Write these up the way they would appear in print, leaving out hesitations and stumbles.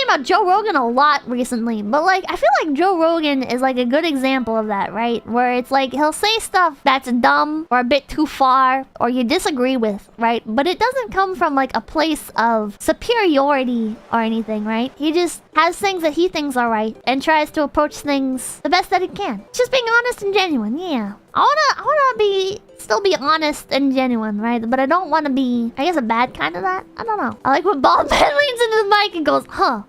about Joe Rogan a lot recently, but like I feel like Joe Rogan is like a good example of that, right? Where it's like he'll say stuff that's dumb or a bit too far or you disagree with, right? But it doesn't come from like a place of superiority or anything, right? He just has things that he thinks are right and tries to approach things the best that he can. Just being honest and genuine, yeah. I wanna still be honest and genuine, right? But I don't want to be, I guess, a bad kind of that. I don't know. I like when Bald Man leans into the mic and goes, huh.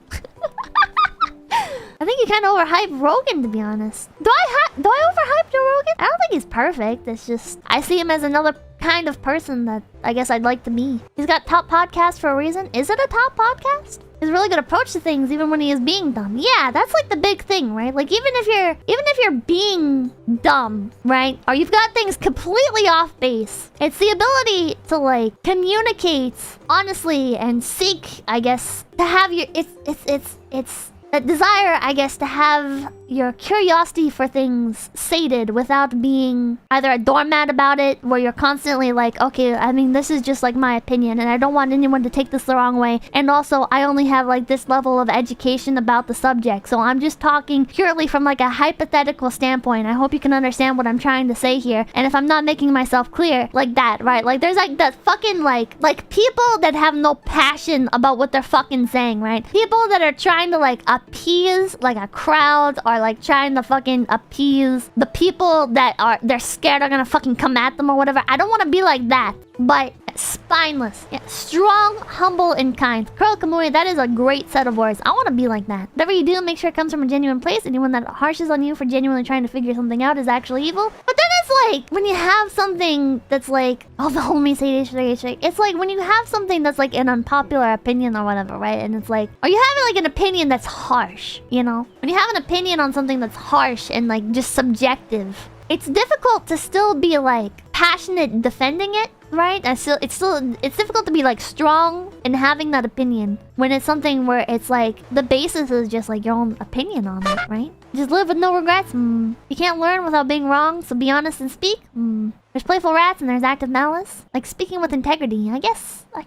I think you kind of overhype Rogan, to be honest. Do I overhype Joe Rogan? I don't think he's perfect. It's just, I see him as another kind of person that I guess I'd like to be. He's got top podcast for a reason. Is it a top podcast? He's a really good approach to things even when he is being dumb. Yeah, that's like the big thing, right? Like even if you're being dumb, right? Or you've got things completely off base. It's the ability to like communicate honestly and seek, I guess, to have your it's that desire, I guess, to have your curiosity for things sated without being either a doormat about it, where you're constantly like, okay, I mean, this is just like my opinion and I don't want anyone to take this the wrong way. And also, I only have like this level of education about the subject. So I'm just talking purely from like a hypothetical standpoint. I hope you can understand what I'm trying to say here. And if I'm not making myself clear, like that, right? Like there's like that fucking like people that have no passion about what they're fucking saying, right? People that are trying to like appease like a crowd or like trying to fucking appease the people that they're scared are gonna fucking come at them or whatever. I don't want to be like that, but spineless, yeah, strong, humble, and kind. Curl Kamui, that is a great set of words. I want to be like that. Whatever you do, make sure it comes from a genuine place. Anyone that harshes on you for genuinely trying to figure something out is actually evil. But then it's like when you have something that's like, oh, the homies hate it. It's like when you have something that's like an unpopular opinion or whatever, right? And it's like, are you having like an opinion that's harsh, you know? When you have an opinion on something that's harsh and like just subjective, it's difficult to still be like passionate defending it, right? It's difficult to be like strong in having that opinion when it's something where it's like the basis is just like your own opinion on it, right? Just live with no regrets. You can't learn without being wrong, so be honest and speak. There's playful rats and there's active malice. Like speaking with integrity, I guess. I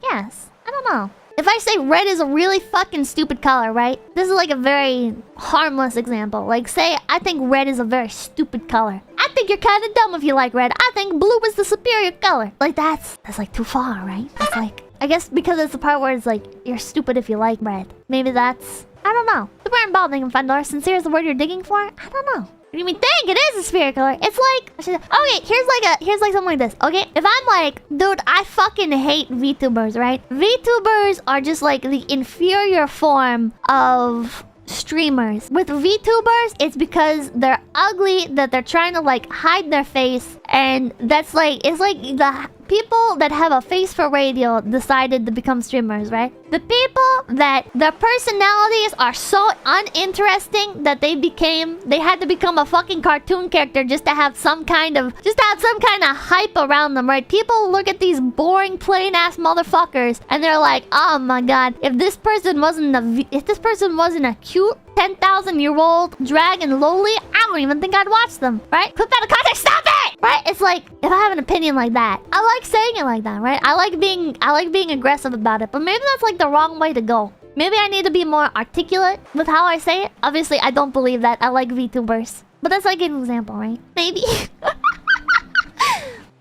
don't know. If I say red is a really fucking stupid color, right? This is like a very harmless example. Like say I think red is a very stupid color. I think you're kind of dumb if you like red. I think blue is the superior color. Like that's like too far, right? It's like, I guess because it's the part where it's like you're stupid if you like red. Maybe that's, I don't know. Super and balding and Fundor. Sincere is the word you're digging for? I don't know. What do you mean? Dang, it is a superior color. It's like, okay, here's like something like this. Okay, if I'm like, dude, I fucking hate VTubers, right? VTubers are just like the inferior form of streamers. With VTubers, it's because they're ugly that they're trying to like hide their face, and that's like, it's like the people that have a face for radio decided to become streamers, right? The people that their personalities are so uninteresting that they had to become a fucking cartoon character just to have some kind of hype around them, right? People look at these boring, plain ass motherfuckers and they're like, oh my god, if this person wasn't a cute 10,000-year-old dragon loli, I don't even think I'd watch them, right? Clip that in context, stop it! Right? It's like, if I have an opinion like that, I like saying it like that, right? I like being aggressive about it, but maybe that's like the wrong way to go. Maybe I need to be more articulate with how I say it. Obviously, I don't believe that. I like VTubers. But that's like an example, right? Maybe.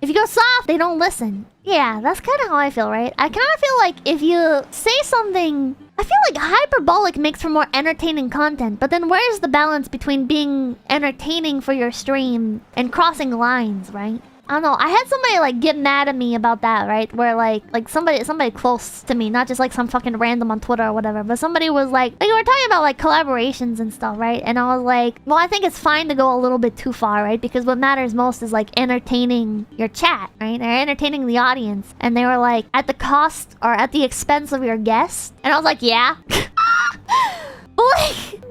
If you go soft, they don't listen. Yeah, that's kind of how I feel, right? I kind of feel like if you say something, I feel like hyperbolic makes for more entertaining content. But then where's the balance between being entertaining for your stream and crossing lines, right? I don't know. I had somebody like get mad at me about that, right? Where like somebody close to me, not just like some fucking random on Twitter or whatever, but somebody was like we were talking about like collaborations and stuff, right? And I was like, well, I think it's fine to go a little bit too far, right? Because what matters most is like entertaining your chat, right? Or entertaining the audience. And they were like, at the cost or at the expense of your guest. And I was like, yeah.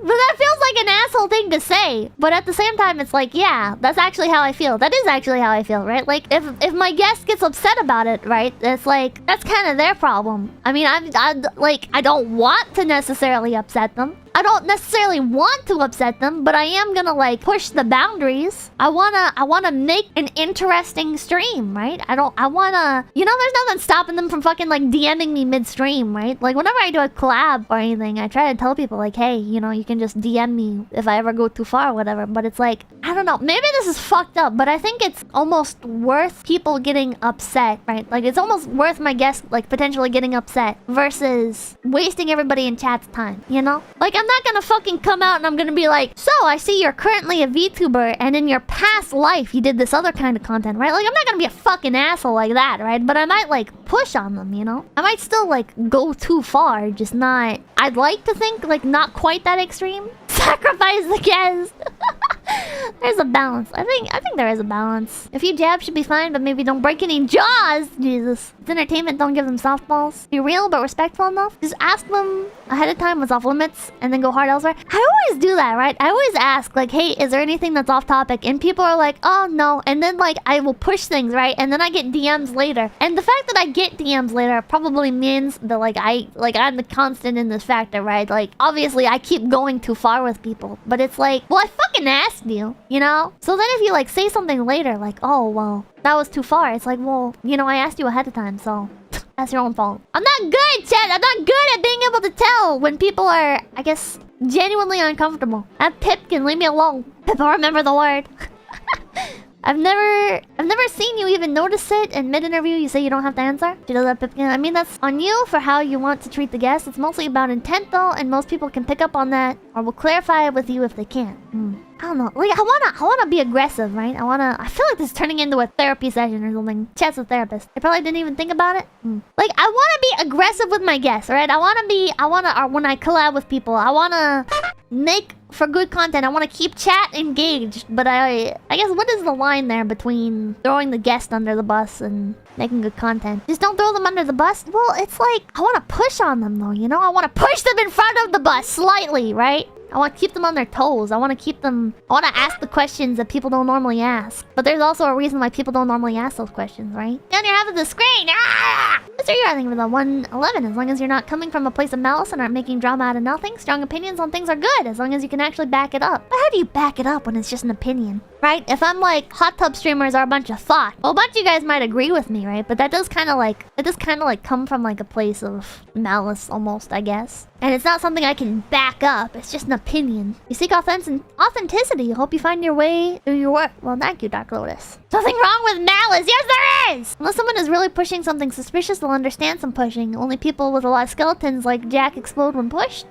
But that feels like an asshole thing to say, but at the same time, it's like, yeah, that's actually how I feel. That is actually how I feel, right? Like, if my guest gets upset about it, right? It's like, that's kind of their problem. I mean, I don't want to necessarily upset them. I don't necessarily want to upset them, but I am gonna like push the boundaries. I wanna make an interesting stream, right? I wanna, you know, there's nothing stopping them from fucking like DMing me midstream, right? Like whenever I do a collab or anything, I try to tell people like, hey, you know, you can just DM me if I ever go too far or whatever. But it's like, I don't know, maybe this is fucked up, but I think it's almost worth people getting upset, right? Like it's almost worth my guest like potentially getting upset versus wasting everybody in chat's time, you know? Like I'm not gonna fucking come out and I'm gonna be like, so I see you're currently a VTuber and in your past life you did this other kind of content, right? Like I'm not gonna be a fucking asshole like that, right? But I might like push on them, you know? I might still like go too far, just not... I'd like to think like not quite that extreme. Sacrifice the guest. There's a balance. I think there is a balance. A few jabs should be fine, but maybe don't break any jaws. Jesus. It's entertainment, don't give them softballs. Be real but respectful enough. Just ask them ahead of time what's off limits and then go hard elsewhere. I always do that, right? I always ask like, hey, is there anything that's off topic? And people are like, oh no. And then like I will push things, right? And then I get DMs later. And the fact that I get DMs later probably means that like I'm the constant in this factor, right? Like obviously I keep going too far with people, but it's like, well, I fucking asked you know? So then if you like say something later like, oh well, that was too far, it's like, well, you know, I asked you ahead of time, so that's your own fault. I'm not good, chat. I'm not good at being able to tell when people are, I guess, genuinely uncomfortable. I'm Pipkin, leave me alone. Pippa, remember the word. I've never seen you even notice it. In mid-interview, you say you don't have to answer. She does that, Pipkin. I mean, that's on you for how you want to treat the guest. It's mostly about intent, though, and most people can pick up on that, or will clarify it with you if they can. I don't know. Like, I wanna be aggressive, right? I feel like this is turning into a therapy session or something. Chat's a therapist. I probably didn't even think about it. Like, I wanna be aggressive with my guests, right? Or when I collab with people, I wanna make for good content. I want to keep chat engaged, but I guess what is the line there between throwing the guest under the bus and making good content? Just don't throw them under the bus. Well, it's like I want to push on them though, you know? I want to push them in front of the bus slightly, right? I want to keep them on their toes. I want to ask the questions that people don't normally ask. But there's also a reason why people don't normally ask those questions, right? Down your half of the screen! Ah! So you're, I think, with a 111. As long as you're not coming from a place of malice and aren't making drama out of nothing, strong opinions on things are good, as long as you can actually back it up. But how do you back it up when it's just an opinion? Right? If I'm like, hot tub streamers are a bunch of thought. Well, a bunch of you guys might agree with me, right? But that does kind of like, come from like a place of malice almost, I guess. And it's not something I can back up. It's just an opinion. You seek authenticity. Hope you find your way through your work. Well, thank you, Dr. Lotus. Nothing wrong with malice. Yes, there is! Unless someone is really pushing something suspicious, they'll understand some pushing. Only people with a lot of skeletons like Jack explode when pushed.